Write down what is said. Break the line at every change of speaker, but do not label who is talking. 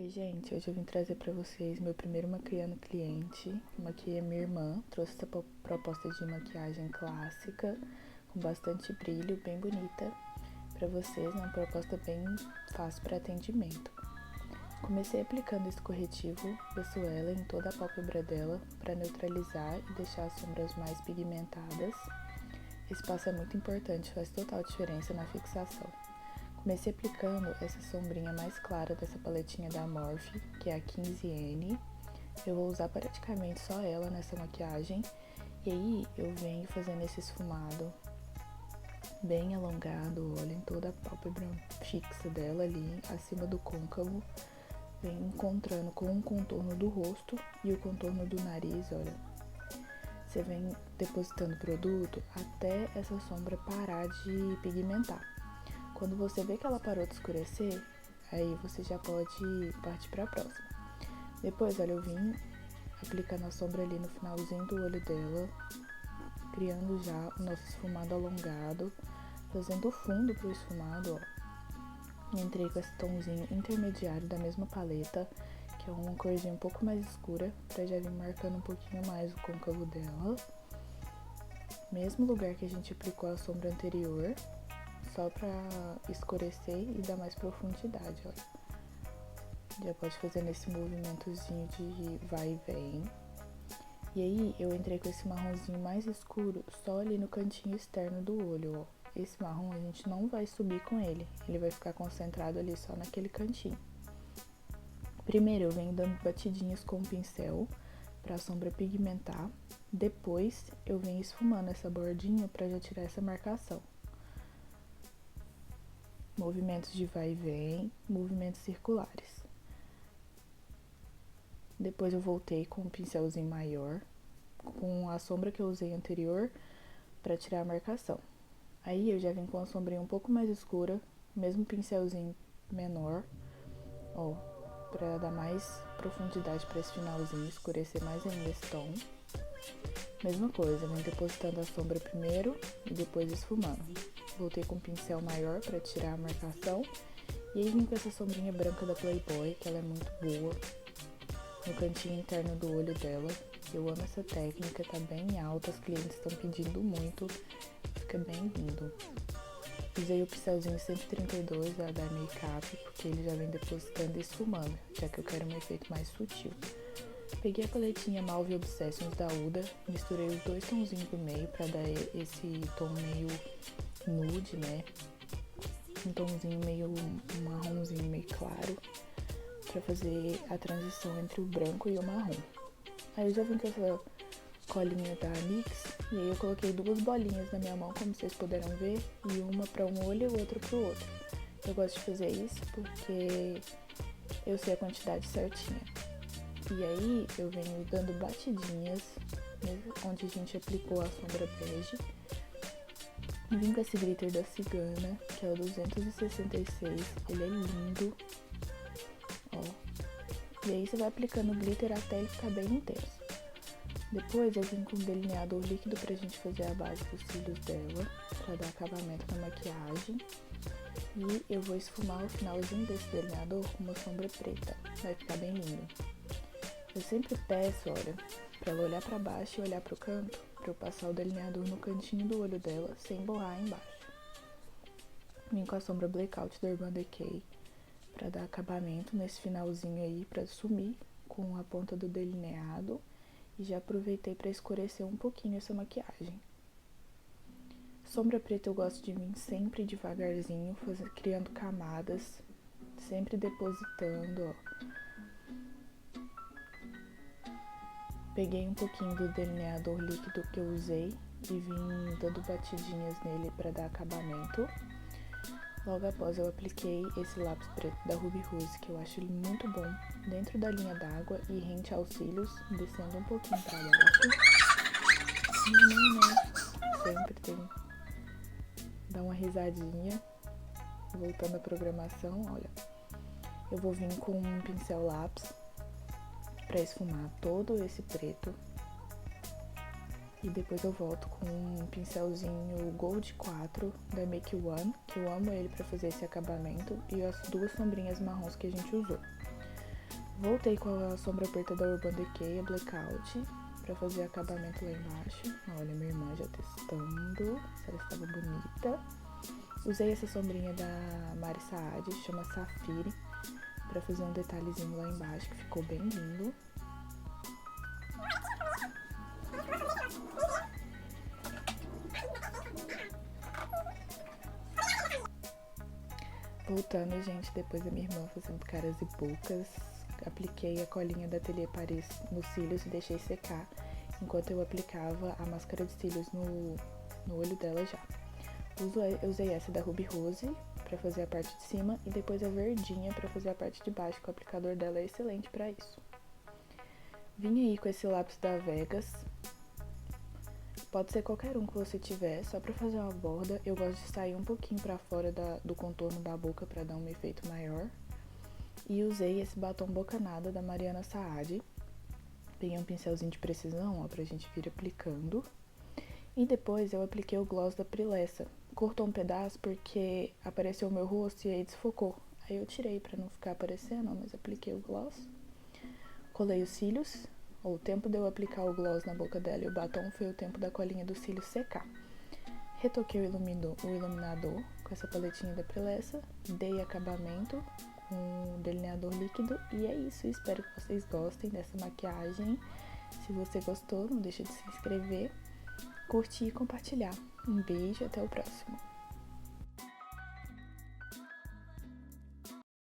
Oi gente, hoje eu vim trazer pra vocês meu primeiro maquiando cliente. Maquiei a minha irmã, trouxe essa proposta de maquiagem clássica, com bastante brilho, bem bonita pra vocês, uma proposta bem fácil para atendimento. Comecei aplicando esse corretivo Vessuela em toda a pálpebra dela para neutralizar e deixar as sombras mais pigmentadas. Esse passo é muito importante, faz total diferença na fixação. Comecei aplicando essa sombrinha mais clara dessa paletinha da Morphe, que é a 15N. Eu vou usar praticamente só ela nessa maquiagem. E aí eu venho fazendo esse esfumado bem alongado, olha, em toda a pálpebra fixa dela ali, acima do côncavo. Venho encontrando com o contorno do rosto e o contorno do nariz, olha. Você vem depositando produto até essa sombra parar de pigmentar. Quando você vê que ela parou de escurecer, aí você já pode partir para a próxima. Depois, olha, eu vim aplicando a sombra ali no finalzinho do olho dela, criando já o nosso esfumado alongado, fazendo o fundo pro esfumado, ó. Entrei com esse tomzinho intermediário da mesma paleta, que é uma corzinha um pouco mais escura, pra já vir marcando um pouquinho mais o côncavo dela. Mesmo lugar que a gente aplicou a sombra anterior, só pra escurecer e dar mais profundidade, ó. Já pode fazer nesse movimentozinho de vai e vem. E aí, eu entrei com esse marronzinho mais escuro só ali no cantinho externo do olho, ó. Esse marrom a gente não vai subir com ele vai ficar concentrado ali só naquele cantinho. Primeiro, eu venho dando batidinhas com o pincel pra sombra pigmentar. Depois, eu venho esfumando essa bordinha pra já tirar essa marcação. Movimentos de vai e vem, movimentos circulares. Depois eu voltei com um pincelzinho maior, com a sombra que eu usei anterior, para tirar a marcação. Aí eu já vim com a sombrinha um pouco mais escura, mesmo pincelzinho menor, ó, para dar mais profundidade para esse finalzinho, escurecer mais ainda esse tom. Mesma coisa, vem depositando a sombra primeiro e depois esfumando. Voltei com um pincel maior para tirar a marcação. E aí vim com essa sombrinha branca da Playboy, que ela é muito boa, no cantinho interno do olho dela. Eu amo essa técnica, tá bem alta, os clientes estão pedindo muito, fica bem lindo. Usei o pincelzinho 132 da Makeup, porque ele já vem depositando e esfumando, já que eu quero um efeito mais sutil. Peguei a paletinha Malve Obsessions da Huda, misturei os dois tonzinhos do meio pra dar esse tom meio nude, né? Um tomzinho meio marronzinho, meio claro, pra fazer a transição entre o branco e o marrom. Aí eu já vim com essa colinha da NYX, e aí eu coloquei duas bolinhas na minha mão, como vocês puderam ver, e uma pra um olho e outra pro outro. Eu gosto de fazer isso porque eu sei a quantidade certinha. E aí eu venho dando batidinhas, onde a gente aplicou a sombra bege. Vim com esse glitter da Cigana, que é o 266, ele é lindo, ó. E aí você vai aplicando o glitter até ele ficar bem intenso. Depois eu vim com um delineador líquido pra gente fazer a base dos cílios dela, pra dar acabamento na maquiagem. E eu vou esfumar o finalzinho desse delineador com uma sombra preta, vai ficar bem lindo. Eu sempre peço, olha, pra ela olhar pra baixo e olhar pro canto, pra eu passar o delineador no cantinho do olho dela, sem borrar embaixo. Vim com a sombra Blackout da Urban Decay, pra dar acabamento nesse finalzinho aí, pra sumir com a ponta do delineado. E já aproveitei pra escurecer um pouquinho essa maquiagem. Sombra preta eu gosto de vir sempre devagarzinho, criando camadas, sempre depositando, ó. Peguei um pouquinho do delineador líquido que eu usei e vim dando batidinhas nele para dar acabamento. Logo após eu apliquei esse lápis preto da Ruby Rose, que eu acho ele muito bom, dentro da linha d'água e rente aos cílios, descendo um pouquinho para baixo. Sempre tem dar uma risadinha. Voltando à programação, olha, eu vou vir com um pincel lápis para esfumar todo esse preto. E depois eu volto com um pincelzinho Gold 4 da Make One, que eu amo ele para fazer esse acabamento, e as duas sombrinhas marrons que a gente usou. Voltei com a sombra preta da Urban Decay, a Blackout, pra fazer acabamento lá embaixo. Olha, minha irmã já testando se ela estava bonita. Usei essa sombrinha da Mari Saad, chama Safire, pra fazer um detalhezinho lá embaixo, que ficou bem lindo. Voltando, gente, depois da minha irmã fazendo caras e bocas, apliquei a colinha da Atelier Paris nos cílios e deixei secar, enquanto eu aplicava a máscara de cílios no olho dela já. Usei essa da Ruby Rose pra fazer a parte de cima e depois a verdinha pra fazer a parte de baixo, que o aplicador dela é excelente pra isso. Vim aí com esse lápis da Vegas. Pode ser qualquer um que você tiver, só pra fazer uma borda. Eu gosto de sair um pouquinho pra fora do contorno da boca pra dar um efeito maior. E usei esse batom Bocanada da Mariana Saad. Peguei um pincelzinho de precisão, ó, pra gente vir aplicando. E depois eu apliquei o gloss da Prilessa. Cortou um pedaço porque apareceu o meu rosto e aí desfocou. Aí eu tirei pra não ficar aparecendo, mas apliquei o gloss. Colei os cílios. O tempo de eu aplicar o gloss na boca dela e o batom foi o tempo da colinha dos cílios secar. Retoquei o iluminador com essa paletinha da Prilessa. Dei acabamento com um delineador líquido. E é isso. Espero que vocês gostem dessa maquiagem. Se você gostou, não deixe de se inscrever, curtir e compartilhar. Um beijo e até o próximo.